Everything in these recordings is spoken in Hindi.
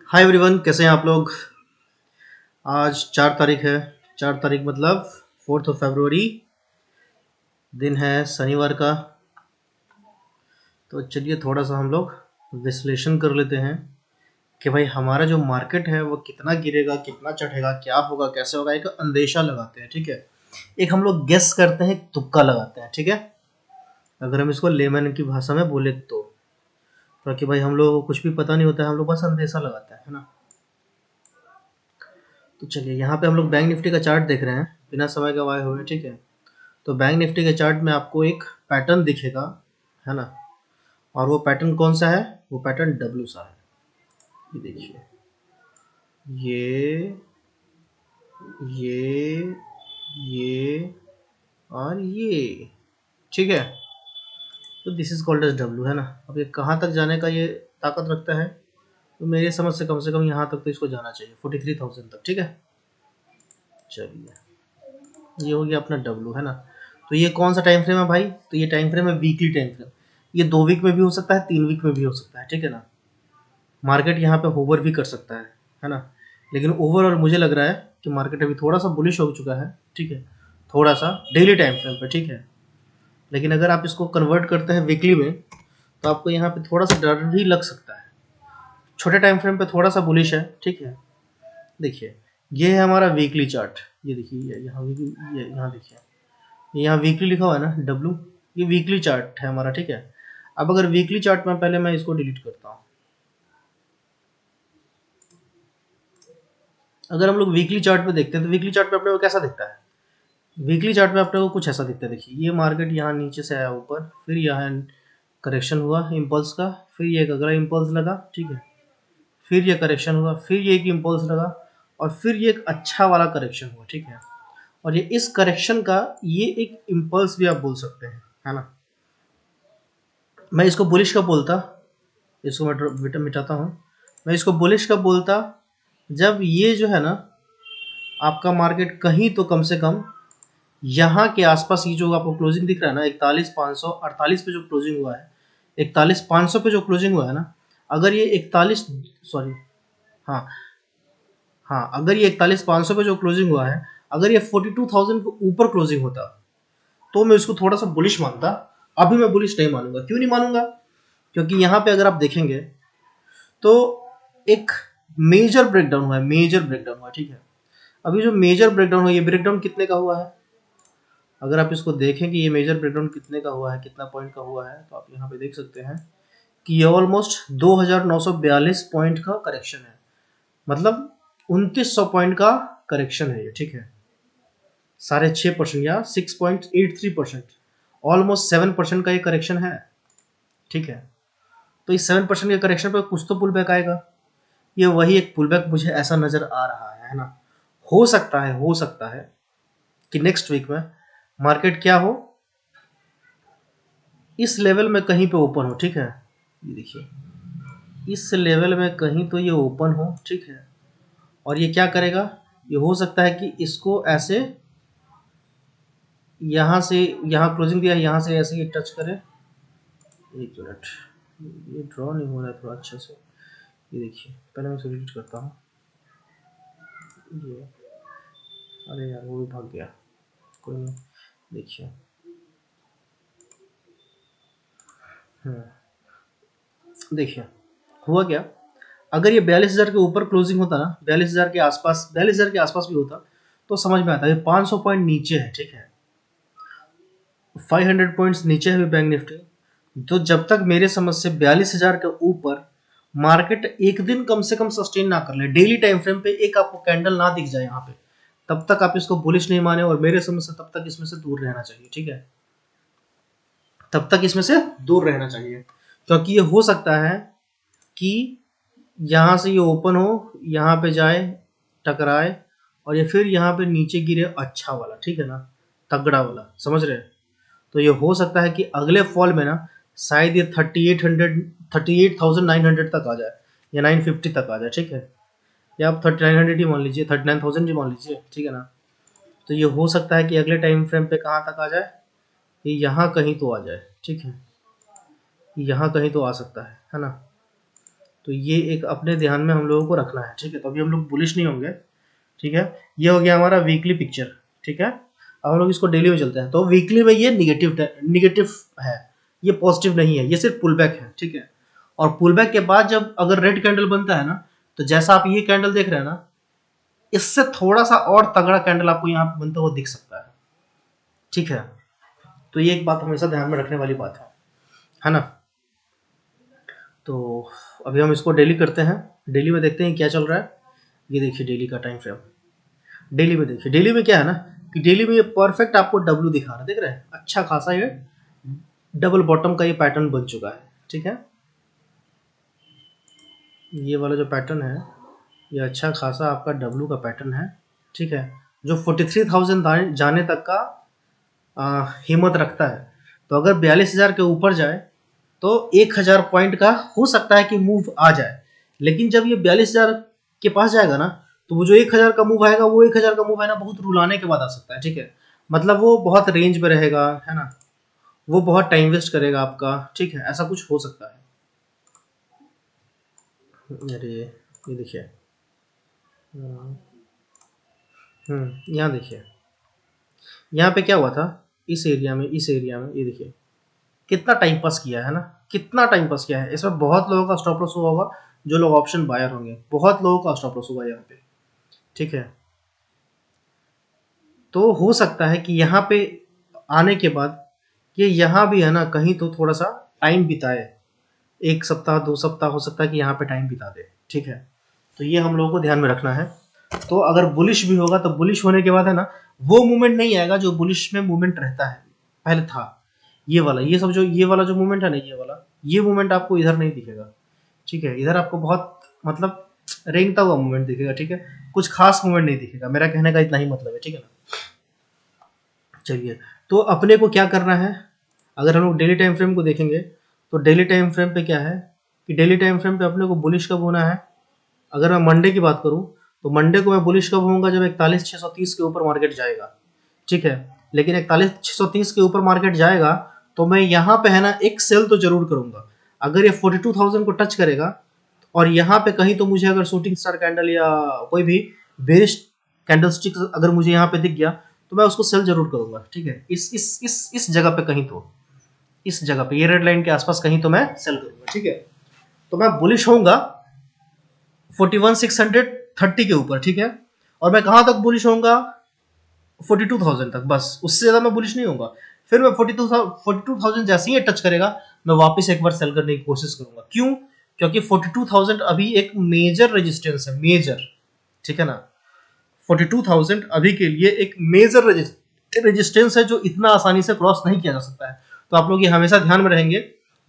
हाय एवरीवन, कैसे हैं आप लोग। आज 4 तारीख है। 4 तारीख मतलब 4 फरवरी, दिन है शनिवार का। तो चलिए थोड़ा सा हम लोग विश्लेषण कर लेते हैं कि भाई हमारा जो मार्केट है वो कितना गिरेगा, कितना चढ़ेगा, क्या होगा, कैसे होगा। एक अंदेशा लगाते हैं, ठीक है। एक हम लोग गेस करते हैं, तुक्का लगाते हैं, ठीक है। अगर हम इसको लेमन की भाषा में बोले तो, क्योंकि भाई हम लोग को कुछ भी पता नहीं होता है, हम लोग बस अंदेशा लगाते हैं, है ना। तो चलिए यहाँ पे हम लोग बैंक निफ्टी का चार्ट देख रहे हैं बिना समय गवाए हुए, ठीक है। तो बैंक निफ्टी के चार्ट में आपको एक पैटर्न दिखेगा, है ना। और वो पैटर्न कौन सा है? वो पैटर्न डब्ल्यू सा है। ये देखिए, ये ये ये और ये, ठीक है। तो this is called as W, है ना। अब ये कहाँ तक जाने का ये ताकत रखता है? तो मेरे समझ से कम यहाँ तक तो इसको जाना चाहिए, 43,000 तक, ठीक है। चलिए, ये हो गया अपना डब्ल्यू, है ना। तो ये कौन सा टाइम फ्रेम है भाई? तो ये टाइम फ्रेम है वीकली टाइम फ्रेम। ये 2 वीक में भी हो सकता है, 3 वीक में भी हो सकता है, ठीक है ना। मार्केट यहाँ पे होवर भी कर सकता है ना। लेकिन ओवरऑल मुझे लग रहा है कि मार्केट अभी थोड़ा सा बुलिश हो चुका है, ठीक है। थोड़ा सा डेली टाइम फ्रेम पे, ठीक है। लेकिन अगर आप इसको कन्वर्ट करते हैं वीकली में, तो आपको यहाँ पे थोड़ा सा डर भी लग सकता है। छोटे टाइम फ्रेम पे थोड़ा सा बुलिश है, ठीक है। देखिए, ये है हमारा वीकली चार्ट। ये देखिए, यहाँ यहाँ देखिए, यहाँ वीकली लिखा हुआ है ना, डब्ल्यू। ये वीकली चार्ट है हमारा, ठीक है। अब अगर वीकली चार्ट में, पहले मैं इसको डिलीट करता हूँ। अगर हम लोग वीकली चार्ट पे देखते हैं तो वीकली चार्ट पे अपने को कैसा दिखता है? वीकली चार्ट में अपने को कुछ ऐसा दिखता है। देखिए, ये मार्केट यहाँ नीचे से आया ऊपर, फिर यहाँ करेक्शन हुआ इम्पल्स का, फिर ये एक अगला इम्पल्स लगा, ठीक है। फिर ये करेक्शन हुआ, फिर ये एक इम्पल्स लगा, और फिर ये एक अच्छा वाला करेक्शन हुआ, ठीक है। और ये इस करेक्शन का ये एक इम्पल्स भी आप बोल सकते हैं, है ना। मैं इसको बुलिश का बोलता, इसको मैं मिटाता हूँ। मैं इसको बुलिश का बोलता जब ये जो है ना, आपका मार्केट कहीं तो कम से कम यहाँ के आसपास, ये जो आपको क्लोजिंग दिख रहा है ना, 41,548 पे जो क्लोजिंग हुआ है, 41,500 पे जो क्लोजिंग हुआ है ना, अगर ये 41, सॉरी, हाँ हाँ, अगर ये 41,500 पे जो क्लोजिंग हुआ है, अगर ये 42,000 के ऊपर क्लोजिंग होता तो मैं इसको थोड़ा सा बुलिश मानता। अभी मैं बुलिश नहीं मानूंगा। क्यों नहीं मानूंगा? क्योंकि यहाँ पे अगर आप देखेंगे तो एक मेजर ब्रेकडाउन हुआ है, मेजर ब्रेकडाउन हुआ है, ठीक है। अभी जो मेजर ब्रेकडाउन हुआ है, ये ब्रेकडाउन कितने का हुआ है? अगर आप इसको देखें कि ये मेजर ब्रेकडाउन कितने का हुआ है, कितना पॉइंट का हुआ है, तो आप यहाँ पे देख सकते हैं कि ये ऑलमोस्ट 2,942 पॉइंट का करेक्शन है। मतलब 2,900 पॉइंट का करेक्शन है ये, ठीक है। 6.5% या 6.83%, ऑलमोस्ट 7% का ये करेक्शन है, ठीक है। तो इस 7% के करेक्शन पर कुछ तो पुल बैक आएगा। ये वही एक पुल बैक मुझे ऐसा नजर आ रहा है ना। हो सकता है कि नेक्स्ट वीक में मार्केट क्या हो, इस लेवल में कहीं पे ओपन हो, ठीक है। ये देखिए, इस लेवल में कहीं तो ये ओपन हो, ठीक है। और ये क्या करेगा? ये हो सकता है कि इसको ऐसे यहाँ से, यहाँ क्लोजिंग दिया, यहाँ से ऐसे ही टच करे। एक मिनट, ये ड्रॉ नहीं हो रहा है थोड़ा अच्छे से। ये देखिए, पहले मैं इसे डिलीट करता हूँ। ये, अरे यार, वो भी भाग गया, कोई नहीं। देखिए, देखिए हुआ क्या। अगर ये 42,000 के ऊपर क्लोजिंग होता ना, 42,000 के आसपास, 42,000 के आसपास भी होता, तो समझ में आता है। 500 पॉइंट नीचे है, ठीक है। 500 पॉइंट्स नीचे है बैंक निफ्टी। तो जब तक मेरे समझ से 42,000 के ऊपर मार्केट एक दिन कम से कम सस्टेन ना कर ले, डेली टाइम फ्रेम पे एक आपको कैंडल ना दिख जाए यहाँ पे, तब तक आप इसको बुलिश नहीं माने। और मेरे समझ से तब तक इसमें से दूर रहना चाहिए, ठीक है। तब तक इसमें से दूर रहना चाहिए, क्योंकि ये हो सकता है कि यहाँ से ये ओपन हो, यहाँ पे जाए, टकराए, और ये फिर यहाँ पे नीचे गिरे, अच्छा वाला, ठीक है ना, तगड़ा वाला, समझ रहे हैं। तो ये हो सकता है कि अगले फॉल में ना शायद ये 38,900 तक आ जाए, या 950 तक आ जाए, ठीक है। या आप 3900 ही मान लीजिए, 39,000 ही मान लीजिए, ठीक है ना। तो ये हो सकता है कि अगले टाइम फ्रेम पे कहाँ तक आ जाए, ये यहाँ कहीं तो आ जाए, ठीक है। यहाँ कहीं तो आ सकता है ना। तो ये एक अपने ध्यान में हम लोगों को रखना है, ठीक है। तो अभी हम लोग बुलिश नहीं होंगे, ठीक है। ये हो गया हमारा वीकली पिक्चर, ठीक है। अब हम लोग इसको डेली में चलते हैं। तो वीकली में ये निगेटिव है, ये पॉजिटिव नहीं है, ये सिर्फ पुल बैक है, ठीक है। और पुल बैक के बाद जब अगर रेड कैंडल बनता है ना, तो जैसा आप ये कैंडल देख रहे हैं ना, इससे थोड़ा सा और तगड़ा कैंडल आपको यहाँ पे बनता हुआ दिख सकता है, ठीक है। तो ये एक बात हमेशा ध्यान में रखने वाली बात है ना। तो अभी हम इसको डेली करते हैं, डेली में देखते हैं क्या चल रहा है। ये देखिए डेली का टाइम फ्रेम, डेली में देखिए, डेली में क्या है ना कि डेली में ये परफेक्ट आपको डब्ल्यू दिखा रहा है, देख रहे हैं, अच्छा खासा ये डबल बॉटम का ये पैटर्न बन चुका है, ठीक है। ये वाला जो पैटर्न है ये अच्छा खासा आपका डब्ल्यू का पैटर्न है, ठीक है, जो 43,000 जाने तक का हिम्मत रखता है। तो अगर 42,000 के ऊपर जाए तो 1,000 पॉइंट का हो सकता है कि मूव आ जाए, लेकिन जब ये 42,000 के पास जाएगा ना, तो वो जो 1,000 का मूव आएगा, वो 1,000 का मूव है ना बहुत रुलाने के बाद आ सकता है, ठीक है। मतलब वो बहुत रेंज में रहेगा, है ना, वो बहुत टाइम वेस्ट करेगा आपका, ठीक है, ऐसा कुछ हो सकता है। अरे ये देखिए, यहाँ देखिए, यहाँ पे क्या हुआ था, इस एरिया में ये देखिए कितना टाइम पास किया है ना, कितना टाइम पास किया है। इसमें बहुत लोगों का स्टॉप लॉस हुआ होगा, जो लोग ऑप्शन बायर होंगे, बहुत लोगों का स्टॉप लॉस हुआ यहाँ पे, ठीक है। तो हो सकता है कि यहाँ पे आने के बाद ये यहाँ भी है ना कहीं तो थोड़ा सा टाइम बिताए, 1 सप्ताह 2 सप्ताह हो सकता है कि यहाँ पे टाइम बिता दे, ठीक है। तो ये हम लोगों को ध्यान में रखना है। तो अगर बुलिश भी होगा तो बुलिश होने के बाद है ना वो मूवमेंट नहीं आएगा जो बुलिश में मूवमेंट रहता है पहले था, ये वाला, ये सब जो ये वाला जो मूवमेंट है ना, ये मूवमेंट आपको इधर नहीं दिखेगा, ठीक है। इधर आपको बहुत मतलब रेंगता हुआ मूवमेंट दिखेगा, ठीक है, कुछ खास मूवमेंट नहीं दिखेगा। मेरा कहने का इतना ही मतलब है, ठीक है ना। चलिए, तो अपने को क्या करना है, अगर हम लोग डेली टाइम फ्रेम को देखेंगे तो डेली टाइम फ्रेम पे क्या है कि डेली टाइम फ्रेम पे अपने को बुलिश कब होना है। अगर मैं मंडे की बात करूं तो मंडे को मैं बुलिश कब होऊंगा, जब 41,630 के ऊपर मार्केट जाएगा, ठीक है। लेकिन 41,630 के ऊपर मार्केट जाएगा तो मैं यहाँ पे है ना एक सेल तो जरूर करूंगा। अगर ये 42,000 को टच करेगा और यहाँ पे कहीं तो मुझे अगर शूटिंग स्टार कैंडल या कोई भी बेरिश कैंडलस्टिक अगर मुझे यहाँ पे दिख गया तो मैं उसको सेल जरूर करूंगा, ठीक है। इस जगह पे कहीं तो, इस जगह पे ये रेड लाइन के आसपास कहीं तो मैं सेल करूंगा, ठीक है। तो मैं बुलिश होऊंगा 41,630 के ऊपर, ठीक है। और मैं कहां तक बुलिश होऊंगा, 42,000 तक, बस उससे ज्यादा मैं बुलिश नहीं होऊंगा। फिर मैं 42,000 जैसे ही टच करेगा मैं वापस एक बार सेल करने की कोशिश करूंगा। क्यों? क्योंकि 42,000 अभी एक मेजर रेजिस्टेंस है, मेजर, ठीक है ना। 42,000 अभी के लिए एक मेजर रेजिस्टेंस है जो इतना आसानी से क्रॉस नहीं किया जा सकता है। तो आप लोग ये हमेशा ध्यान में रहेंगे,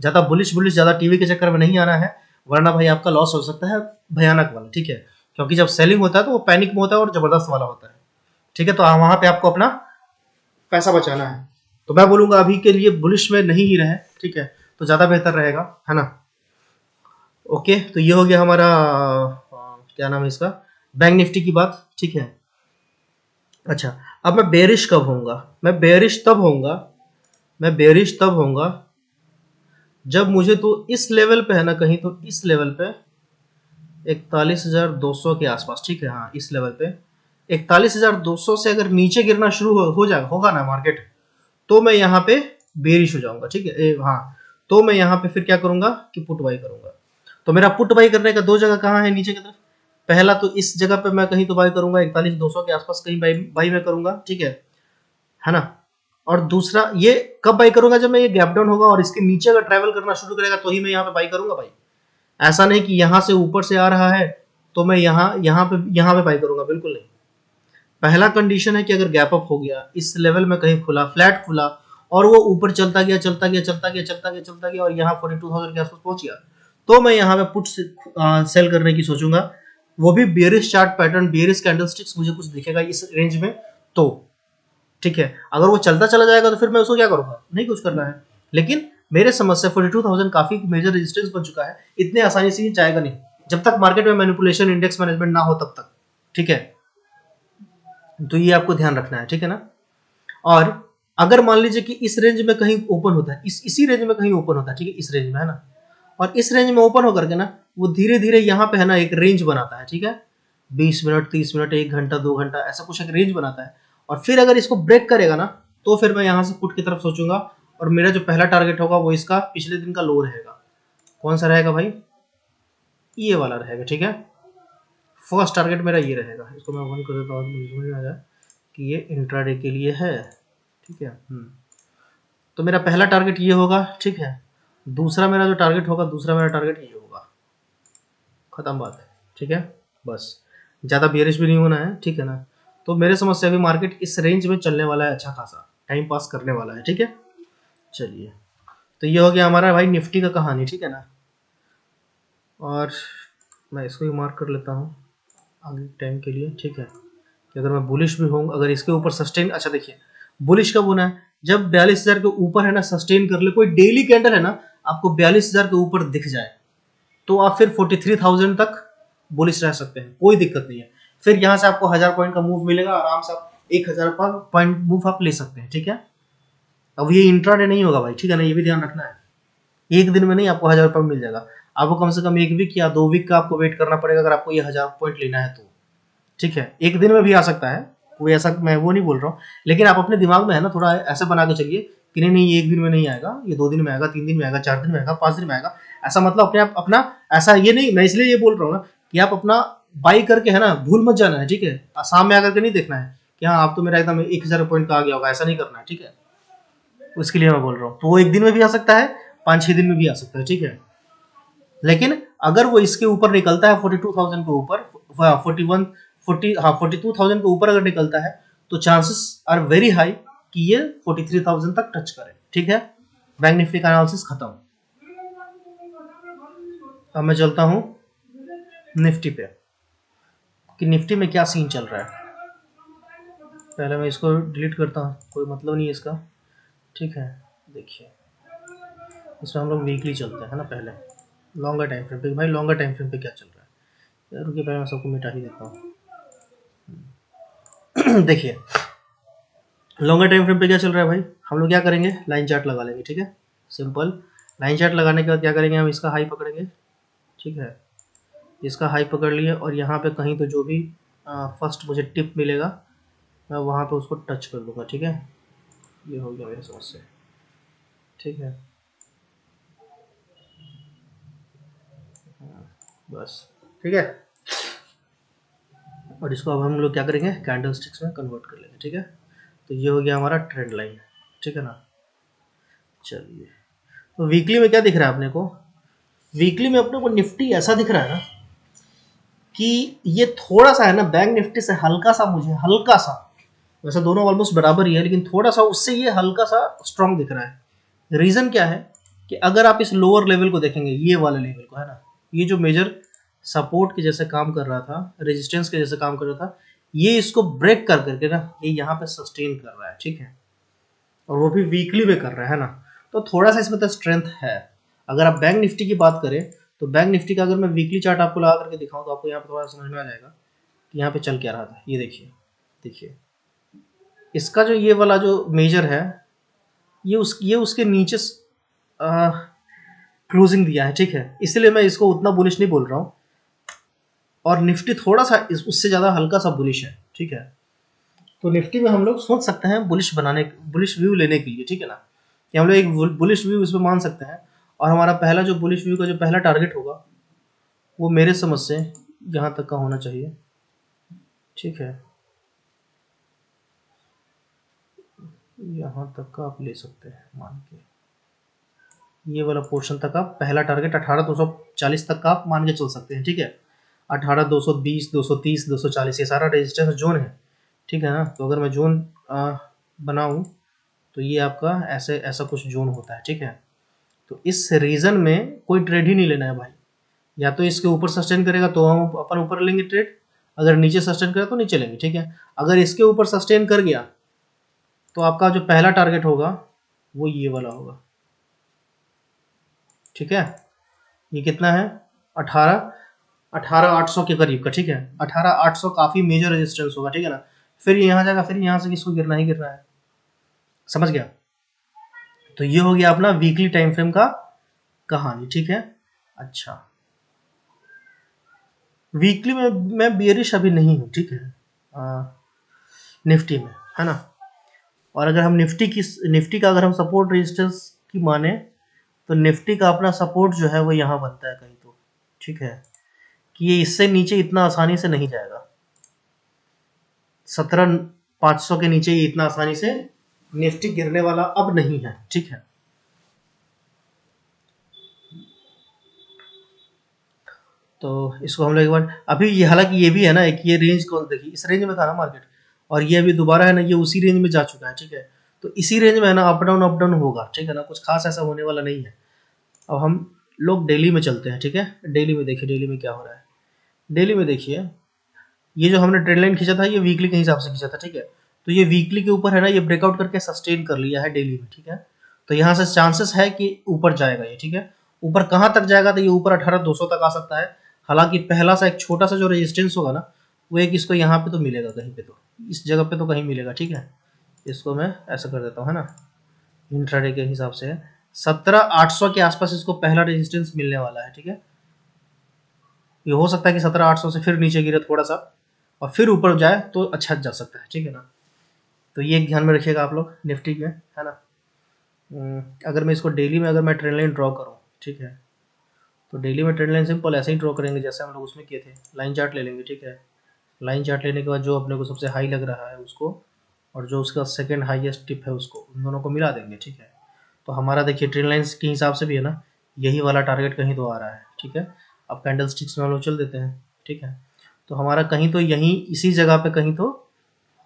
ज्यादा बुलिश ज्यादा टीवी के चक्कर में नहीं आना है, वरना भाई आपका लॉस हो सकता है भयानक वाला, ठीक है। क्योंकि जब सेलिंग होता है तो वो पैनिक में होता है और जबरदस्त वाला होता है, ठीक है। तो वहां पे आपको अपना पैसा बचाना है। तो मैं बोलूंगा अभी के लिए बुलिश में नहीं ही रहे, ठीक है, तो ज्यादा बेहतर रहेगा, है ना। ओके, तो ये हो गया हमारा क्या नाम है इसका, बैंक निफ्टी की बात, ठीक है। अच्छा, अब मैं बेरिश कब होऊंगा, मैं बेरिश तब होऊंगा जब मुझे तो इस लेवल पे है ना, कहीं तो इस लेवल पे 41,200 के आसपास, ठीक है, हाँ इस लेवल पे 41,200 से अगर नीचे गिरना शुरू हो जाएगा होगा ना मार्केट, तो मैं यहाँ पे बेरिश हो जाऊंगा, ठीक है। हाँ, तो मैं यहाँ पे फिर क्या करूंगा कि पुट बाई करूंगा। तो मेरा पुट बाई करने का दो जगह कहाँ है नीचे की तरफ, पहला तो इस जगह पे मैं कहीं तो बाई करूंगा 41,200 के आसपास कहीं बाई में करूंगा, ठीक है ना। और दूसरा ये कब बाई करूंगा, जब मैं ये गैप डाउन होगा और इसके नीचे अगर ट्रैवल करना शुरू करेगा तो ही मैं यहाँ पे बाई करूंगा भाई। ऐसा नहीं कि यहाँ से ऊपर से आ रहा है तो मैं यहाँ पे बाई करूंगा, बिल्कुल नहीं। पहला कंडीशन है कि अगर गैप अप हो गया इस लेवल में कहीं खुला, फ्लैट खुला और वो ऊपर चलता गया और यहाँ 42,000 के आसपास पहुंच गया, तो मैं यहाँ पे पुट सेल करने की सोचूंगा। वो भी bearish chart pattern, bearish candlesticks मुझे कुछ दिखेगा इस रेंज में तो, ठीक है। अगर वो चलता चला जाएगा तो फिर मैं उसको क्या करूंगा, नहीं कुछ करना है। लेकिन मेरे समझ से 42,000 काफी मेजर रेजिस्टेंस बन चुका है, इतने आसानी से ही जाएगा नहीं जब तक मार्केट में मैनिपुलेशन, इंडेक्स मैनेजमेंट ना हो तब तक, ठीक है। तो ये आपको ध्यान रखना है, ठीक है ना। और अगर मान लीजिए कि इस रेंज में कहीं ओपन होता है, इसी रेंज में कहीं ओपन होता है, ठीक है, इस रेंज में है ना, और इस रेंज में ओपन होकर के ना वो धीरे धीरे यहाँ पे है ना एक रेंज बनाता है, ठीक है, 20 मिनट, 30 मिनट, 1 घंटा, 2 घंटा, ऐसा कुछ एक रेंज बनाता है। और फिर अगर इसको ब्रेक करेगा ना तो फिर मैं यहाँ से पुट की तरफ सोचूंगा, और मेरा जो पहला टारगेट होगा वो इसका पिछले दिन का लो रहेगा। कौन सा रहेगा भाई? ये वाला रहेगा, ठीक है। फर्स्ट टारगेट मेरा ये रहेगा। इसको मैं वन कर देता हूँ, मुझे समझ में आ जाए कि ये इंट्राडे के लिए है, ठीक है। तो मेरा पहला टारगेट ये होगा, ठीक है। दूसरा मेरा जो टारगेट होगा, दूसरा मेरा टारगेट ये होगा। खत्म बात, ठीक है। बस ज़्यादा बेरिश भी नहीं होना है, ठीक है ना। तो मेरे समझ से अभी मार्केट इस रेंज में चलने वाला है, अच्छा खासा टाइम पास करने वाला है, ठीक है। चलिए, तो ये हो गया हमारा भाई निफ्टी का कहानी, ठीक है ना। और मैं इसको ही मार्क कर लेता हूँ आगे टाइम के लिए, ठीक है, कि अगर मैं बुलिश भी हूँ, अगर इसके ऊपर सस्टेन, अच्छा देखिए बुलिश कब होना है, जब 42,000 के ऊपर है ना सस्टेन कर ले, कोई डेली कैंडल है ना आपको 42,000 के ऊपर दिख जाए, तो आप फिर 43,000 तक बुलिश रह सकते हैं, कोई दिक्कत नहीं है। फिर यहाँ से आपको 1000 पॉइंट का मूव मिलेगा, आराम से आप 1000 पॉइंट मूव आप ले सकते हैं, ठीक है। अब ये इंट्राडे नहीं होगा भाई, ठीक है ना, ये भी ध्यान रखना है। एक दिन में नहीं आपको 1000 पॉइंट मिल जाएगा, आपको कम से कम 1 वीक या 2 वीक का आपको वेट करना पड़ेगा, अगर आपको ये 1000 पॉइंट लेना है तो, ठीक है। एक दिन में भी आ सकता है, कोई ऐसा मैं वो नहीं बोल रहा हूँ, लेकिन आप अपने दिमाग में है ना थोड़ा ऐसे बना के चलिए कि नहीं नहीं, ये एक दिन में नहीं आएगा, ये 2 दिन में आएगा, 3 दिन में आएगा, 4 दिन में आएगा, 5 दिन में आएगा। ऐसा मतलब अपने आप अपना ऐसा ये नहीं, मैं इसलिए ये बोल रहा हूँ ना कि आप अपना बाई करके है ना भूल मत जाना है, ठीक है। शाम में आकर के नहीं देखना है कि हाँ आप तो मेरा एकदम 1000 पॉइंट का आ गया होगा, ऐसा नहीं करना है, ठीक है। उसके लिए मैं बोल रहा हूँ, तो वो एक दिन में भी आ सकता है, 5-6 दिन में भी आ सकता है, ठीक है। लेकिन अगर वो इसके ऊपर निकलता है 42,000 के ऊपर, 42,000 के ऊपर अगर निकलता है, तो चांसेस आर वेरी हाई कि ये 43,000 तक टच करे, ठीक है। बैंक निफ्टी का एनालिसिस खत्म। अब मैं चलता हूं निफ्टी पे कि निफ्टी में क्या सीन चल रहा है। पहले मैं इसको डिलीट करता हूं, कोई मतलब नहीं है इसका, ठीक है। देखिए इसमें हम लोग वीकली चलते हैं ना, पहले लॉन्गर टाइम फ्रेम पे। भाई लॉन्गर टाइम फ्रेम पे क्या चल रहा है यार, रुकिए पहले मैं सबको मिटा ही देता हूँ। देखिए लॉन्गर टाइम फ्रेम पे क्या चल रहा है भाई, हम लोग क्या करेंगे, लाइन चार्ट लगा लेंगे, ठीक है, सिंपल। लाइन चार्ट लगाने के बाद क्या करेंगे, हम इसका हाई पकड़ेंगे, ठीक है। इसका हाई पकड़ लिए और यहाँ पे कहीं तो जो भी फर्स्ट मुझे टिप मिलेगा मैं वहाँ पे उसको टच कर लूँगा, ठीक है। ये हो गया मेरे समझ से, ठीक है। बस ठीक है। और इसको अब हम लोग क्या करेंगे, कैंडल स्टिक्स में कन्वर्ट कर लेंगे, ठीक है। तो ये हो गया हमारा ट्रेंड लाइन, ठीक है ना। चलिए, तो वीकली में क्या दिख रहा है अपने को, वीकली में अपने को निफ्टी ऐसा दिख रहा है ना कि ये थोड़ा सा है ना बैंक निफ्टी से हल्का सा, मुझे हल्का सा, वैसे दोनों ऑलमोस्ट बराबर ही है, लेकिन थोड़ा सा उससे ये हल्का सा स्ट्रांग दिख रहा है। रीजन क्या है कि अगर आप इस लोअर लेवल को देखेंगे, ये वाले लेवल को है ना, ये जो मेजर सपोर्ट के जैसे काम कर रहा था, रेजिस्टेंस के जैसे काम कर रहा था, ये इसको ब्रेक कर करके ना ये यहाँ पे सस्टेन कर रहा है, ठीक है। और वो भी वीकली में कर रहा है ना, तो थोड़ा सा इसमें तो स्ट्रेंथ है। अगर आप बैंक निफ्टी की बात करें तो बैंक निफ्टी का अगर मैं वीकली चार्ट आपको लगा करके दिखाऊं तो आपको यहाँ पे थोड़ा समझ में आ जाएगा कि यहाँ पे चल क्या रहा था। ये देखिए, देखिए इसका जो ये वाला जो मेजर है, ये उसके नीचे क्लोजिंग दिया है, ठीक है, इसलिए मैं इसको उतना बुलिश नहीं बोल रहा हूँ। और निफ्टी थोड़ा सा उससे ज़्यादा हल्का सा बुलिश है, ठीक है। तो निफ्टी में हम लोग सोच सकते हैं बुलिश बनाने, बुलिश व्यू लेने के लिए, ठीक है ना, कि हम लोग एक बुलिश व्यू इसमें मान सकते हैं। और हमारा पहला जो बुलिश व्यू का जो पहला टारगेट होगा वो मेरे समझ से यहाँ तक का होना चाहिए, ठीक है। यहाँ तक का आप ले सकते हैं मान के, ये वाला पोर्शन तक आप पहला टारगेट 18,240 तक का आप मान के चल सकते हैं, ठीक है। 18,220, 230, 240 ये सारा रेजिस्टेंस जोन है, ठीक है ना। तो अगर मैं जोन बनाऊं तो ये आपका ऐसे ऐसा कुछ जोन होता है, ठीक है। तो इस रीजन में कोई ट्रेड ही नहीं लेना है भाई, या तो इसके ऊपर सस्टेन करेगा तो हम अपन ऊपर लेंगे ट्रेड, अगर नीचे सस्टेन करेगा तो नीचे लेंगे, ठीक है। अगर इसके ऊपर सस्टेन कर गया तो आपका जो पहला टारगेट होगा वो ये वाला होगा, ठीक है। ये कितना है, 18,800 के करीब का, ठीक है। 18,800 काफी मेजर रेजिस्टेंस होगा, ठीक है ना। फिर यहाँ जाएगा, फिर यहाँ से किसको गिरना ही गिरना है, समझ गया। तो ये हो गया अपना वीकली टाइम फ्रेम का कहानी, ठीक है। अच्छा, वीकली में मैं बियरिश अभी नहीं हूँ, ठीक है, निफ्टी में, है ना। और अगर हम निफ्टी का अगर हम सपोर्ट रेजिस्टेंस की माने तो निफ्टी का अपना सपोर्ट जो है वो यहाँ बनता है कहीं तो, ठीक है, कि ये इससे नीचे इतना आसानी से नहीं जाएगा। 17,500 के नीचे ये इतना आसानी से निफ्टी गिरने वाला अब नहीं है, ठीक है। तो इसको हम लोग एक बार अभी ये, हालांकि ये भी है ना, एक ये रेंज को देखिए, इस रेंज में था ना मार्केट, और ये अभी दोबारा है ना, ये उसी रेंज में जा चुका है, ठीक है। तो इसी रेंज में है ना, अप डाउन होगा, ठीक है ना, कुछ खास ऐसा होने वाला नहीं है। अब हम लोग डेली में चलते हैं, ठीक है। डेली में देखिए, डेली में क्या हो रहा है। डेली में देखिए, ये जो हमने ट्रेंड लाइन खींचा था ये वीकली के हिसाब से खींचा था, ठीक है। तो ये वीकली के ऊपर है ना, ये ब्रेकआउट करके सस्टेन कर लिया है डेली में, ठीक है। तो यहाँ से चांसेस है कि ऊपर जाएगा ये, ठीक है। ऊपर कहाँ तक जाएगा, तो ये ऊपर 18,200 तक आ सकता है। हालांकि पहला सा एक छोटा सा जो रेजिस्टेंस होगा ना, वो एक इसको यहाँ पे तो मिलेगा कहीं पे, तो इस जगह पे तो कहीं मिलेगा, ठीक है। इसको मैं ऐसा कर देता हूँ, है ना, इंट्राडे के हिसाब से 17,800 के आसपास इसको पहला रेजिस्टेंस मिलने वाला है, ठीक है। ये हो सकता है कि 17,800 से फिर नीचे गिरे थोड़ा सा और फिर ऊपर जाए तो अच्छा जा सकता है, ठीक है ना। तो ये ध्यान में रखिएगा आप लोग निफ्टी में, है ना। अगर मैं इसको डेली में अगर मैं ट्रेंड लाइन ड्रॉ करूँ, ठीक है, तो डेली में ट्रेंड लाइन सिंपल ऐसे ही ड्रॉ करेंगे जैसे हम लोग उसमें किए थे। लाइन चार्ट ले लेंगे, ठीक है। लाइन चार्ट लेने के बाद जो अपने को सबसे हाई लग रहा है उसको, और जो उसका सेकंड हाईएस्ट टिप है उसको, उन दोनों को मिला देंगे, ठीक है। तो हमारा देखिए ट्रेंड लाइंस के हिसाब से भी है ना, यही वाला टारगेट कहीं तो आ रहा है, ठीक है। अब कैंडल स्टिक्स में हम लोग चल देते हैं, ठीक है। तो हमारा कहीं तो यहीं इसी जगह पे कहीं तो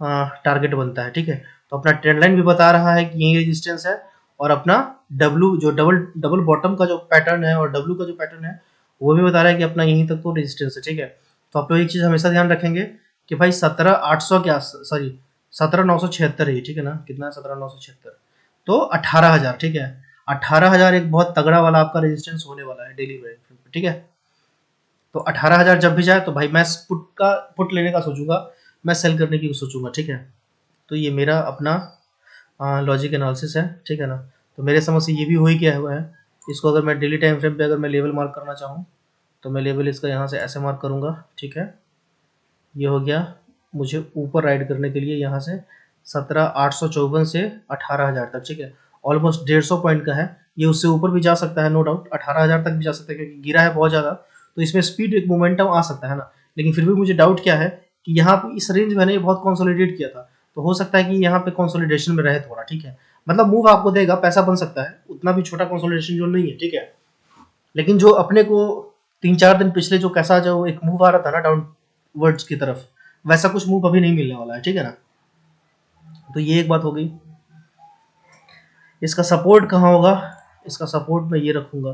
टारगेट बनता है, ठीक है। तो अपना ट्रेंड लाइन भी बता रहा है कि यही रेजिस्टेंस है, और अपना डब्ल्यू जो डबल डबल बॉटम का जो पैटर्न है और डब्ल्यू का जो पैटर्न है वो भी बता रहा है कि अपना यहीं तक तो रेजिस्टेंस है, ठीक है। तो आप लोग एक चीज़ हमेशा ध्यान रखेंगे कि भाई 17,800 के आस सॉरी 17,976 है, ठीक है ना। कितना है 17,976, तो 18,000, ठीक है। 18,000 एक बहुत तगड़ा वाला आपका रेजिस्टेंस होने वाला है डेली में, ठीक है। तो 18,000 जब भी जाए तो भाई मैं पुट लेने का सोचूंगा, मैं सेल करने की सोचूंगा, ठीक है। तो ये मेरा अपना लॉजिक एनालिसिस है, ठीक है ना। तो मेरे समझ से ये भी हो ही गया हुआ है। इसको अगर मैं डेली टाइम फ्रेम पे अगर मैं लेवल मार्क करना चाहूँ तो मैं लेवल इसका यहाँ से ऐसे मार्क करूँगा, ठीक है। ये हो गया मुझे ऊपर राइड करने के लिए यहाँ से 17,854 से 18,000 तक, ठीक है। ऑलमोस्ट 150 पॉइंट का है, ये उससे ऊपर भी जा सकता है, नो डाउट 18,000 तक भी जा सकता है, क्योंकि गिरा है बहुत ज़्यादा, तो इसमें स्पीड एक मोमेंटम आ सकता है ना। लेकिन फिर भी मुझे डाउट क्या है कि यहाँ पे इस रेंज में ये बहुत कंसोलिडेट किया था, तो हो सकता है कि यहाँ पे कंसोलिडेशन में रहे थोड़ा, ठीक है। मतलब मूव आपको देगा, पैसा बन सकता है, उतना भी छोटा कंसोलिडेशन जो नहीं है, ठीक है। लेकिन जो अपने को 3-4 दिन पिछले जो कैसा जो एक मूव आ रहा था ना डाउनवर्ड्स की तरफ, वैसा कुछ मूव अभी नहीं मिलने वाला है, ठीक है ना। तो ये एक बात हो गई। इसका सपोर्ट कहाँ होगा, इसका सपोर्ट मैं ये रखूँगा,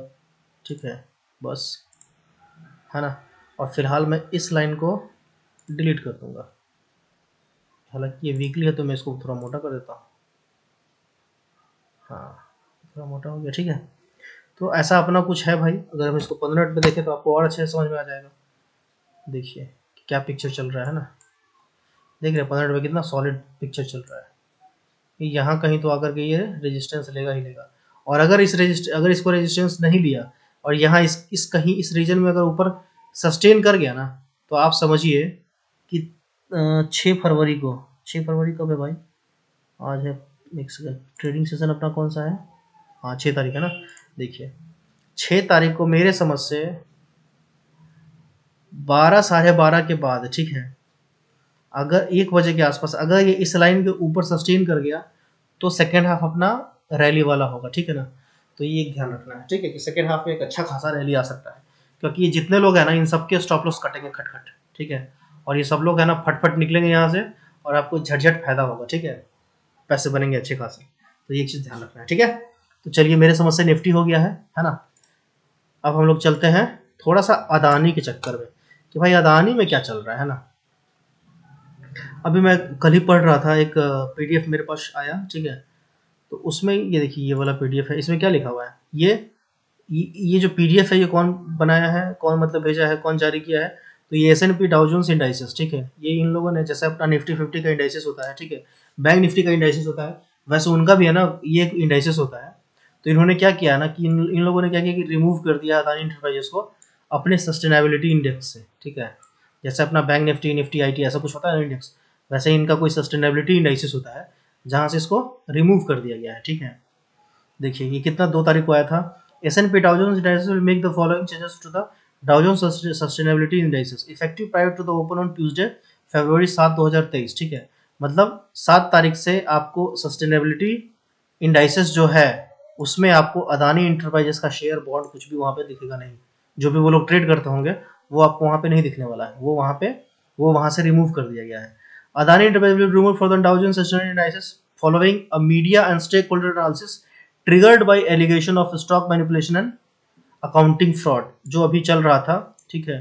ठीक है, बस, है ना। और फिलहाल मैं इस लाइन को डिलीट कर दूंगा। हालांकि ये वीकली है तो मैं इसको थोड़ा मोटा कर देता हूँ, हाँ, थोड़ा मोटा हो गया, ठीक है। तो ऐसा अपना कुछ है भाई। अगर हम इसको 15 मिनट में देखें तो आपको और अच्छे से समझ में आ जाएगा। देखिए क्या पिक्चर चल रहा है ना, देख रहे हैं 15 मिनट में कितना सॉलिड पिक्चर चल रहा है। यहाँ कहीं तो आकर के ये रेजिस्टेंस लेगा ही लेगा, और अगर अगर इसको रेजिस्टेंस नहीं लिया और यहाँ इस कहीं इस रीजन में अगर ऊपर सस्टेन कर गया ना, तो आप समझिए कि 6 फरवरी को, 6 फरवरी कब है भाई, आज है, एक सेकंड, ट्रेडिंग सेशन अपना कौन सा है, हाँ 6 तारीख है ना। देखिए 6 तारीख को मेरे समझ से 12 12:30 के बाद, ठीक है, अगर 1 बजे के आसपास अगर ये इस लाइन के ऊपर सस्टेन कर गया तो सेकेंड हाफ अपना रैली वाला होगा, ठीक है ना। तो ये एक ध्यान रखना है, ठीक है, कि सेकेंड हाफ में एक अच्छा खासा रैली आ सकता है, क्योंकि ये जितने लोग हैं ना इन सबके स्टॉप लॉस कटेंगे खटखट, ठीक है। और ये सब लोग है ना फटफट निकलेंगे यहाँ से, और आपको झटझट फायदा होगा, ठीक है, पैसे बनेंगे अच्छे खासे। तो ये एक चीज़ ध्यान रखना है, ठीक है। तो चलिए मेरे समझ से निफ्टी हो गया है ना। अब हम लोग चलते हैं थोड़ा सा अदानी के चक्कर में, कि भाई अदानी में क्या चल रहा है ना। अभी मैं कल ही पढ़ रहा था, एक पीडीएफ मेरे पास आया, ठीक है। तो उसमें ये देखिए ये वाला पीडीएफ है, इसमें क्या लिखा हुआ है, ये जो पीडीएफ है ये कौन बनाया है, कौन मतलब भेजा है, कौन जारी किया है, तो ये S&P डाउ जोन्स इंडाइसेस, ठीक है। ये इन लोगों ने, जैसे अपना निफ्टी 50 का इंडाइसेस होता है, ठीक है, बैंक निफ्टी का इंडाइसेस होता है, वैसे उनका भी है ना ये एक इंडाइसेस होता है। तो इन्होंने क्या किया ना कि इन लोगों ने क्या किया कि रिमूव कर दिया अदानी इंटरप्राइजेस को अपने सस्टेनेबिलिटी इंडेक्स से, ठीक है। जैसे अपना बैंक निफ्टी, निफ्टी आईटी ऐसा कुछ होता है इंडेक्स, वैसे ही इनका कोई सस्टेनेबिलिटी इंडाइसिस होता है जहाँ से इसको रिमूव कर दिया गया है। ठीक है, देखिए ये कितना 2 तारीख को आया था। S&P Dow Jones Indices will make the following changes to the Dow Jones Sustainability Indices effective prior to the open on Tuesday February 7 2023। ठीक है, मतलब 7 तारीख से आपको सस्टेनेबिलिटी इंडाइसेस जो है उसमें आपको अदानी इंटरप्राइजेस का शेयर, बॉन्ड कुछ भी वहाँ पे दिखेगा नहीं। जो भी वो लोग ट्रेड करते होंगे वो आपको वहाँ पे नहीं दिखने वाला है, वो वहाँ से रिमूव कर दिया गया है। Adani Enterprises will remove for the Dow Jones sustainability indices following a media and stakeholder analysis triggered by allegation of stock manipulation and accounting fraud, जो अभी चल रहा था। ठीक है,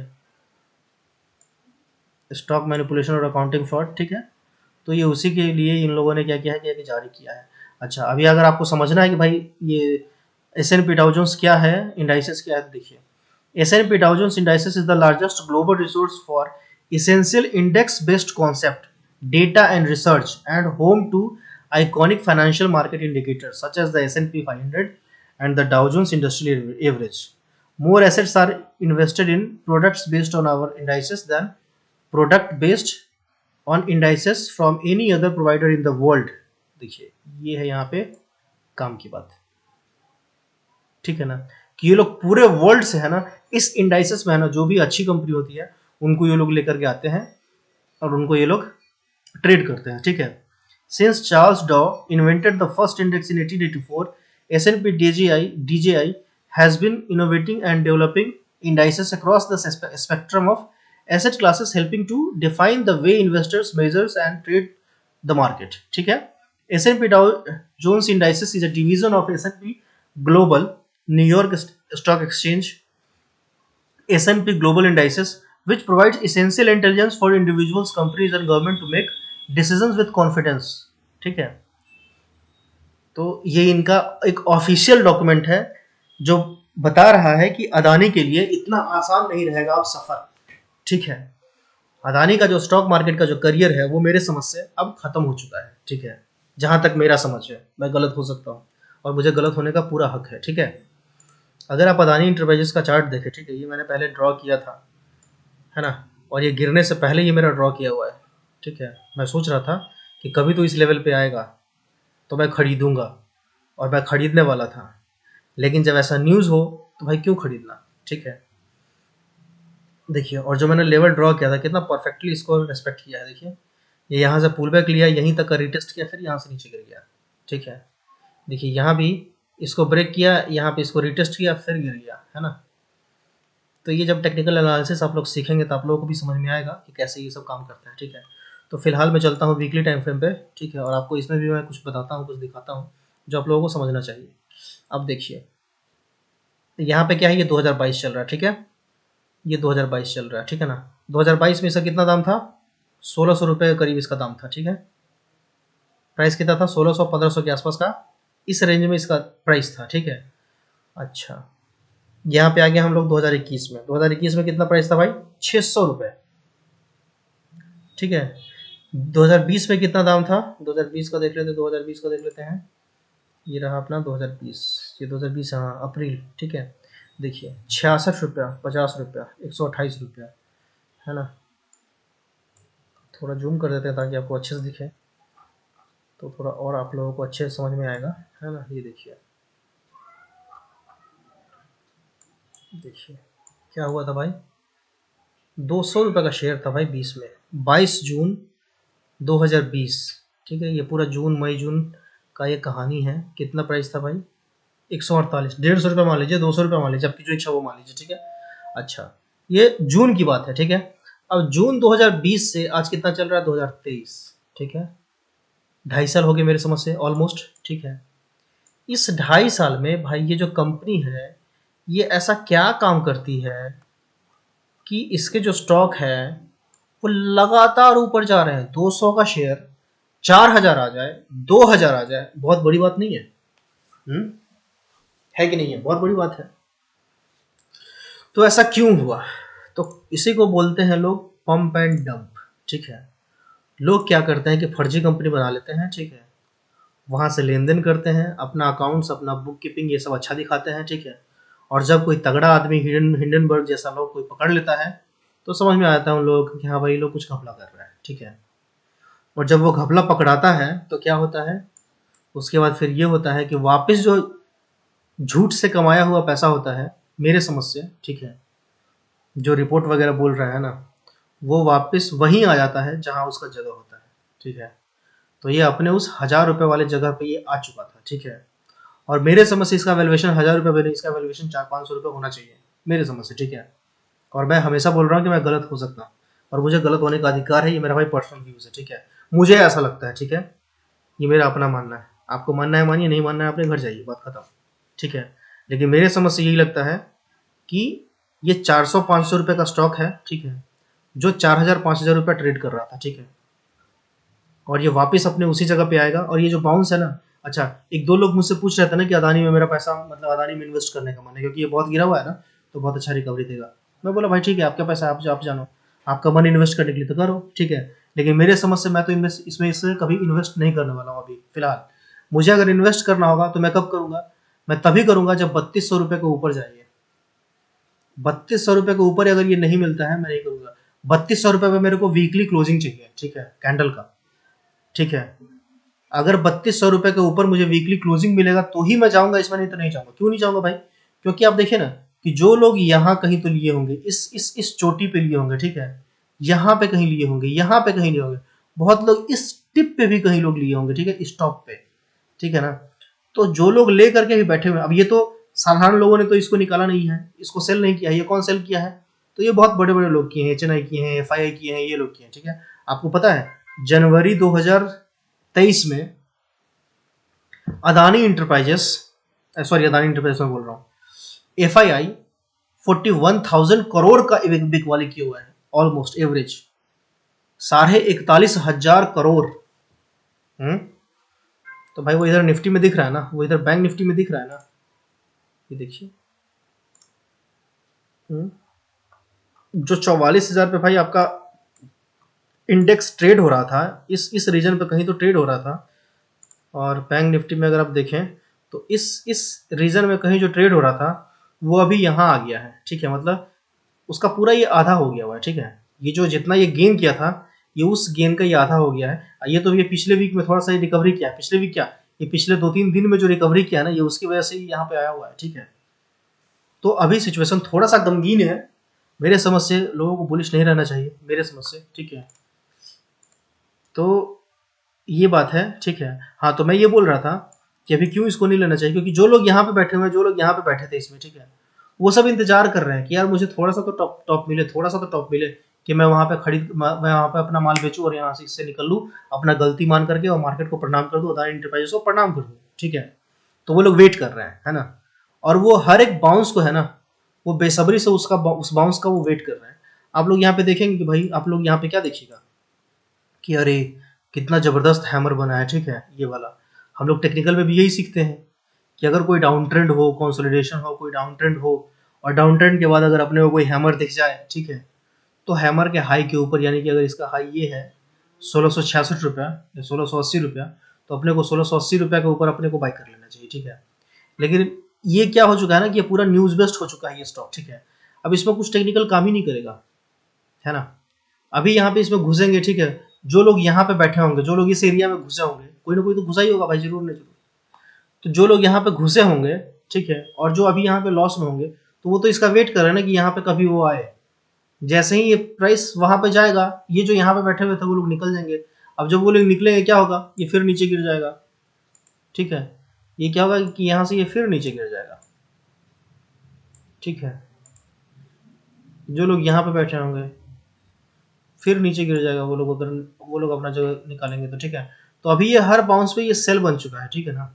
स्टॉक मैनिपुलेशन और अकाउंटिंग फ्रॉड। ठीक है, तो ये उसी के लिए इन लोगों ने क्या किया है कि जारी किया है। अच्छा, अभी अगर आपको समझना है कि भाई ये S&P Dow Jones क्या है, इंडाइसेस क्या है, तो देखिए S&P Dow Jones Indices is the largest global resource for essential index-based concept, data and research, and home to iconic financial market indicators such as the S&P 500 and the Dow Jones Industrial Average. More assets are invested in products based on our indices than product based on indices from any other provider in the world. देखिए ये है यहाँ पे काम की बात। ठीक है ना, कि ये लोग पूरे वर्ल्ड से है ना इस इंडाइसेस में है ना जो भी अच्छी कंपनी होती है उनको ये लोग लेकर के आते हैं और उनको ये लोग ट्रेड करते हैं। ठीक है, सिंस चार्ल्स डॉ invented the first index in 1884, S&P DJI has been innovating and developing indices across the spectrum of asset classes, helping to define the way investors measures and trade the market. ठीक है, S&P Dow Jones Indices is a division of S&P Global, New York Stock Exchange, S&P Global Indices, which provides essential intelligence for individuals, companies and government to make decisions with confidence. ठीक है, तो ये इनका एक ऑफिशियल डॉक्यूमेंट है जो बता रहा है कि अदानी के लिए इतना आसान नहीं रहेगा अब सफर। ठीक है, अदानी का जो स्टॉक मार्केट का जो करियर है वो मेरे समझ से अब खत्म हो चुका है। ठीक है, जहां तक मेरा समझ है, मैं गलत हो सकता हूँ और मुझे गलत होने का पूरा हक है। ठीक है, अगर आप अदानी इंटरप्राइजेस का चार्ट देखें, ठीक है, ये मैंने पहले ड्रॉ किया था, है ना, और ये गिरने से पहले ये मेरा ड्रॉ किया हुआ है। ठीक है, मैं सोच रहा था कि कभी तो इस लेवल पे आएगा तो मैं खरीदूंगा, और मैं खरीदने वाला था, लेकिन जब ऐसा न्यूज़ हो तो भाई क्यों खरीदना। ठीक है, देखिए, और जो मैंने लेवल ड्रॉ किया था कितना परफेक्टली इसको रेस्पेक्ट किया है। देखिए, ये यहाँ से पुल बैक लिया, यहीं तक का रिटेस्ट किया, फिर यहाँ से नीचे गिर गया। ठीक है, देखिए यहाँ भी इसको ब्रेक किया, यहाँ पे इसको रिटेस्ट किया, फिर गिर गया, है ना। तो ये जब टेक्निकल एनालिसिस आप लोग सीखेंगे तो आप लोगों को भी समझ में आएगा कि कैसे ये सब काम करता है। ठीक है, तो फिलहाल मैं चलता हूँ वीकली टाइम फ्रेम पे। ठीक है, और आपको इसमें भी मैं कुछ बताता हूँ, कुछ दिखाता हूँ जो आप लोगों को समझना चाहिए। अब देखिए यहाँ पे क्या है, ये 2022 चल रहा है। ठीक है, ये 2022 चल रहा है। ठीक है ना, 2022 में इसका कितना दाम था, 1600 रुपये के करीब इसका दाम था। ठीक है, प्राइस कितना था, 1600 1500 के आसपास का, इस रेंज में इसका प्राइस था। ठीक है, अच्छा यहाँ पे आ गया हम लोग 2021 में। 2021 में कितना प्राइस था भाई, 600 रुपये। ठीक है, 2020 में कितना दाम था, 2020 का देख लेते हैं, 2020 का देख लेते हैं, ये रहा अपना 2020, ये 2020, हाँ अप्रैल। ठीक है, देखिए 66 रुपया, 50 रुपया, 128 रुपया, है ना। थोड़ा जूम कर देते हैं ताकि आपको अच्छे से दिखे, तो थोड़ा और आप लोगों को अच्छे से समझ में आएगा, है ना। ये देखिए, देखिए क्या हुआ था भाई, 200 रुपये का शेयर था भाई 20 में, 22 जून 2020। ठीक है, ये पूरा जून मई जून का ये कहानी है। कितना प्राइस था भाई, 148, 150 रुपये मान लीजिए, 200 रुपये मान लीजिए, आपकी जो इच्छा वो मान लीजिए। ठीक है, अच्छा ये जून की बात है। ठीक है, अब जून 2020 से आज कितना चल रहा है, 2023। ठीक है, 2.5 साल हो गए मेरे समझ से ऑलमोस्ट। ठीक है, इस 2.5 साल में भाई ये जो कंपनी है ये ऐसा क्या काम करती है कि इसके जो स्टॉक है वो लगातार ऊपर जा रहे हैं। 200 का शेयर 4000 आ जाए, 2000 आ जाए, बहुत बड़ी बात नहीं है। है कि नहीं है, बहुत बड़ी बात है। तो ऐसा क्यों हुआ, तो इसी को बोलते हैं लोग पंप एंड डंप। ठीक है, लोग क्या करते हैं कि फर्जी कंपनी बना लेते हैं। ठीक है, वहां से लेन देन करते हैं, अपना अकाउंट्स, अपना बुक कीपिंग ये सब अच्छा दिखाते हैं। ठीक है, और जब कोई तगड़ा आदमी हिंडनबर्ग जैसा लोग कोई पकड़ लेता है तो समझ में आता है उन लोगों को कि हाँ भाई, ये लोग कुछ घपला कर रहा है, ठीक है। और जब वो घपला पकड़ाता है तो क्या होता है, उसके बाद फिर ये होता है कि वापस जो झूठ से कमाया हुआ पैसा होता है, मेरे समझ से, ठीक है, जो रिपोर्ट वगैरह बोल रहा है ना, वो वापस वहीं आ जाता है जहाँ उसका जगह होता है, ठीक है। तो ये अपने उस 1000 रुपये वाले जगह पे ये आ चुका था, ठीक है। और मेरे समझ से इसका वैल्यूएशन 1000 रुपये भी नहीं, इसका वैल्यूएशन 400-500 रुपये होना चाहिए मेरे समझ से, ठीक है। और मैं हमेशा बोल रहा हूँ कि मैं गलत हो सकता हूँ, और मुझे गलत होने का अधिकार है, ये मेरा भाई पर्सनल व्यूज़ है, ठीक है। मुझे ऐसा लगता है, ठीक है। ये मेरा अपना मानना है, आपको मानना है मानिए, नहीं मानना है अपने घर जाइए, बात खत्म, ठीक है। लेकिन मेरे समझ से यही लगता है कि ये 400-500 रुपये का स्टॉक है, ठीक है, जो 4000-5000 रुपये ट्रेड कर रहा था, ठीक है। और ये वापस अपने उसी जगह पे आएगा। और ये जो बाउंस है ना, अच्छा, एक दो लोग मुझसे पूछ रहे थे ना कि अदानी में मेरा पैसा, मतलब अदानी में इन्वेस्ट करने का मन है क्योंकि ये बहुत गिरा हुआ है ना, तो बहुत अच्छा रिकवरी देगा। मैं बोला भाई ठीक है, आपका पैसा, आप जानो, आपका मन इन्वेस्ट करने के लिए तो करो, ठीक है। लेकिन मेरे समझ से मैं तो इन्वेस्ट इसमें इससे कभी इन्वेस्ट नहीं करने वाला हूँ अभी फिलहाल। मुझे अगर इन्वेस्ट करना होगा तो मैं कब करूँगा, मैं तभी करूँगा जब 3200 रुपये के ऊपर जाइए। 3200 रुपये के ऊपर अगर ये नहीं मिलता है, मैं नहीं करूँगा। 3200 रुपये पे मेरे को वीकली क्लोजिंग चाहिए, ठीक है, कैंडल का, ठीक है। अगर 3200 रुपये के ऊपर मुझे वीकली क्लोजिंग मिलेगा तो ही मैं जाऊंगा इसमें, नहीं तो नहीं जाऊंगा। क्यों नहीं जाऊंगा भाई, क्योंकि आप देखिए ना कि जो लोग यहाँ कहीं तो लिए होंगे, इस चोटी पे लिए होंगे, ठीक है, यहाँ पे कहीं लिए होंगे, यहाँ पे कहीं लिए होंगे, बहुत लोग इस टिप पे भी कहीं लोग लिए होंगे, ठीक है, इस टॉप पे, ठीक है ना। तो जो लोग ले करके भी बैठे हुए, अब ये तो साधारण लोगों ने तो इसको निकाला नहीं है, इसको सेल नहीं किया है, ये कौन सेल किया है, तो ये बहुत बड़े बड़े लोग किए हैं, HNI किए हैं, FII किए हैं, ये लोग किए हैं, ठीक है। आपको पता है जनवरी 2023 में Adani enterprises, sorry Adani enterprises में बोल रहा हूँ, FII 41,000 करोड़ का बिकवाली किया हुआ है, ऑलमोस्ट एवरेज 41,500 करोड़। तो भाई वो इधर निफ्टी में दिख रहा है ना, वो इधर बैंक निफ्टी में दिख रहा है ना, ये देखिए, जो 44,000 पे भाई आपका इंडेक्स ट्रेड हो रहा था, इस रीजन पे कहीं तो ट्रेड हो रहा था। और बैंक निफ्टी में अगर आप देखें तो इस रीजन में कहीं जो ट्रेड हो रहा था वो अभी यहाँ आ गया है, ठीक है, मतलब उसका पूरा ये आधा हो गया हुआ है, ठीक है। ये जो जितना ये गेन किया था, ये उस गेन का ये आधा हो गया है। ये तो ये पिछले वीक में थोड़ा सा रिकवरी किया है, पिछले वीक क्या, ये पिछले 2-3 दिन में जो रिकवरी किया ना, ये उसकी वजह से यहाँ पे आया हुआ है, ठीक है। तो अभी सिचुएशन थोड़ा सा गमगीन है, मेरे समझ से लोगों को बुलिश नहीं रहना चाहिए, मेरे समझ से, ठीक है। तो ये बात है, ठीक है। हाँ, तो मैं ये बोल रहा था कि अभी क्यों इसको नहीं लेना चाहिए, क्योंकि जो लोग यहाँ पे बैठे हुए हैं, जो लोग यहाँ पे बैठे थे इसमें, ठीक है, वो सब इंतजार कर रहे हैं कि यार मुझे थोड़ा सा तो टॉप टॉप मिले, थोड़ा सा तो टॉप मिले, कि मैं वहाँ पे मैं वहाँ पे अपना माल बेचूँ और यहाँ से इससे निकल लूँ, अपना गलती मान करके, और मार्केट को प्रणाम कर दूँ, अदानी इंटरप्राइजेस को प्रणाम कर दूँ, ठीक है। तो वो लोग वेट कर रहे हैं, है ना। और वो हर एक बाउंस को, है ना, वो बेसब्री से उस बाउंस का वो वेट कर रहे हैं। आप लोग यहाँ पे देखेंगे कि भाई, आप लोग यहाँ पे क्या देखिएगा कि अरे कितना ज़बरदस्त हैमर बना है, ठीक है, ये वाला। हम लोग टेक्निकल में भी यही सीखते हैं कि अगर कोई डाउन ट्रेंड हो, कंसोलिडेशन हो, कोई डाउन ट्रेंड हो, और डाउन ट्रेंड के बाद अगर अपने को कोई हैमर दिख जाए, ठीक है, तो हैमर के हाई के ऊपर, यानी कि अगर इसका हाई ये है 1666 रुपया या 1680 रुपया, तो अपने को 1680 रुपया के ऊपर अपने को बाई कर लेना चाहिए, ठीक है। लेकिन ये क्या हो चुका है ना कि ये पूरा न्यूज़ बेस्ड हो चुका है ये स्टॉक, ठीक है। अब इसमें कुछ टेक्निकल काम ही नहीं करेगा, है ना। अभी यहाँ पे इसमें घुसेंगे, ठीक है, जो लोग यहाँ पे बैठे होंगे, जो लोग इस एरिया में घुसे होंगे, कोई ना कोई तो घुसा ही होगा भाई, जरूर नहीं जरूर। तो जो लोग यहाँ पे घुसे होंगे, ठीक है, और जो अभी यहाँ पे लॉस में होंगे, तो वो तो इसका वेट कर रहे हैं ना कि यहाँ पे कभी वो आए। जैसे ही ये प्राइस वहां पे जाएगा, ये जो यहाँ पे बैठे हुए थे वो लोग निकल जाएंगे। अब जब वो लोग निकलेंगे क्या होगा, ये फिर नीचे गिर जाएगा, ठीक है। ये क्या होगा कि यहाँ से ये फिर नीचे गिर जाएगा, ठीक है। जो लोग यहाँ पे बैठे होंगे फिर नीचे गिर जाएगा, वो लोग अगर वो लोग अपना जगह निकालेंगे तो, ठीक है। तो अभी ये हर बाउंस पे ये सेल बन चुका है, ठीक है ना।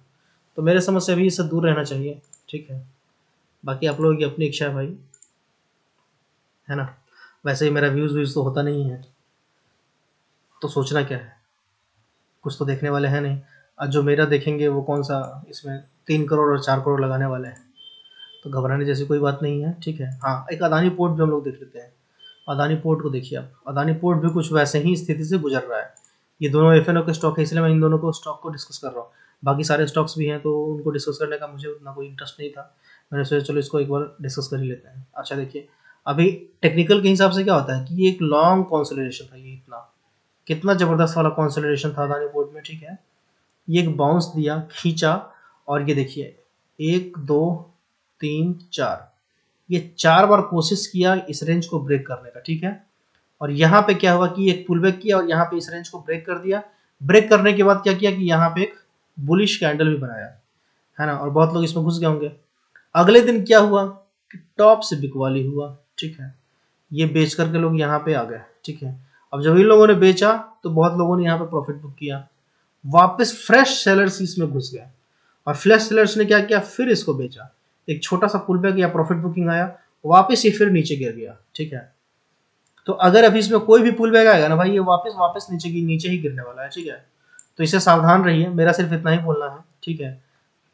तो मेरे समझ से अभी इससे दूर रहना चाहिए, ठीक है। बाकी आप लोगों की अपनी इच्छा है भाई, है ना। वैसे ही मेरा व्यूज़ तो होता नहीं है, तो सोचना क्या है, कुछ तो देखने वाले हैं नहीं। और जो मेरा देखेंगे वो कौन सा, इसमें 3 करोड़ और 4 करोड़ लगाने वाले हैं, तो घबराने जैसी कोई बात नहीं है, ठीक है। हाँ, एक अदानी पोर्ट भी हम लोग देख लेते हैं। अदानी पोर्ट को देखिए आप, अदानी पोर्ट भी कुछ वैसे ही स्थिति से गुजर रहा है। ये दोनों FNO के स्टॉक है, इसलिए मैं इन दोनों को स्टॉक को डिस्कस कर रहा हूँ। बाकी सारे स्टॉक्स भी हैं तो उनको डिस्कस करने का मुझे उतना कोई इंटरेस्ट नहीं था, मैंने सोचा चलो इसको एक बार डिस्कस कर ही लेते हैं। अच्छा देखिए, अभी टेक्निकल के हिसाब से क्या होता है कि ये एक लॉन्ग कंसोलिडेशन था, ये इतना कितना जबरदस्त वाला कंसोलिडेशन था अदानी पोर्ट में, ठीक है। ये एक बाउंस दिया, खींचा, और ये देखिए 1 2 3 4, ये 4 बार कोशिश किया इस रेंज को ब्रेक करने का, ठीक है। और यहाँ पे क्या हुआ कि एक पुल बैक किया और यहाँ पे इस रेंज को ब्रेक कर दिया। ब्रेक करने के बाद क्या किया कि यहाँ पे एक बुलिश कैंडल भी बनाया, है ना, और बहुत लोग इसमें घुस गए होंगे। अगले दिन क्या हुआ कि टॉप से बिकवाली हुआ, ठीक है। ये बेच करके लोग यहाँ पे आ गए, ठीक है। अब जब इन लोगों ने बेचा तो बहुत लोगों ने यहाँ पे प्रॉफिट बुक किया, वापस फ्रेश सेलर्स इसमें घुस गए और फ्रेश सेलर्स ने क्या किया, फिर इसको बेचा। एक छोटा सा पुल बैक या प्रॉफिट बुकिंग आया, वापस ये फिर नीचे गिर गया, ठीक है। तो अगर अभी इसमें कोई भी पुल बैक आएगा ना भाई, ये वापस वापस नीचे ही गिरने वाला है, ठीक है। तो इससे सावधान रहिए, मेरा सिर्फ इतना ही बोलना है, ठीक है।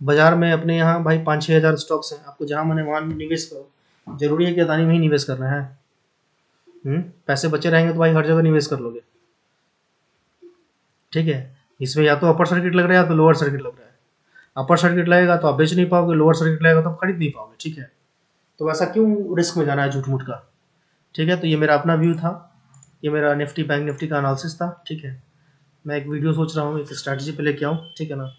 बाजार में अपने यहाँ भाई 5-6 हज़ार स्टॉक्स हैं, आपको जहाँ मने वहाँ निवेश करो। जरूरी है कि अदानी में ही निवेश करना है। पैसे बचे रहेंगे तो भाई हर जगह निवेश कर लोगे, ठीक है। इसमें या तो अपर सर्किट लग रहा है या तो लोअर सर्किट लग रहा है। अपर सर्किट लगेगा तो आप बेच नहीं पाओगे, लोअर सर्किट लगेगा तो आप खरीद नहीं पाओगे, ठीक है। तो वैसा क्यों रिस्क में जाना है झूठ मूठ का, ठीक है। तो ये मेरा अपना व्यू था, ये मेरा निफ्टी बैंक निफ्टी का एनालिसिस था, ठीक है। मैं एक वीडियो सोच रहा हूँ, एक स्ट्रैटेजी पे लेके आऊँ, ठीक है ना।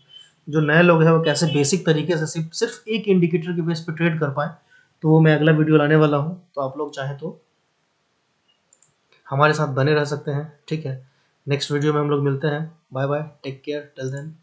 जो नए लोग हैं वो कैसे बेसिक तरीके से सिर्फ एक इंडिकेटर के बेस पे ट्रेड कर पाए, तो वो मैं अगला वीडियो लाने वाला हूँ। तो आप लोग चाहें तो हमारे साथ बने रह सकते हैं, ठीक है। नेक्स्ट वीडियो में हम लोग मिलते हैं। Bye bye, take care, till then.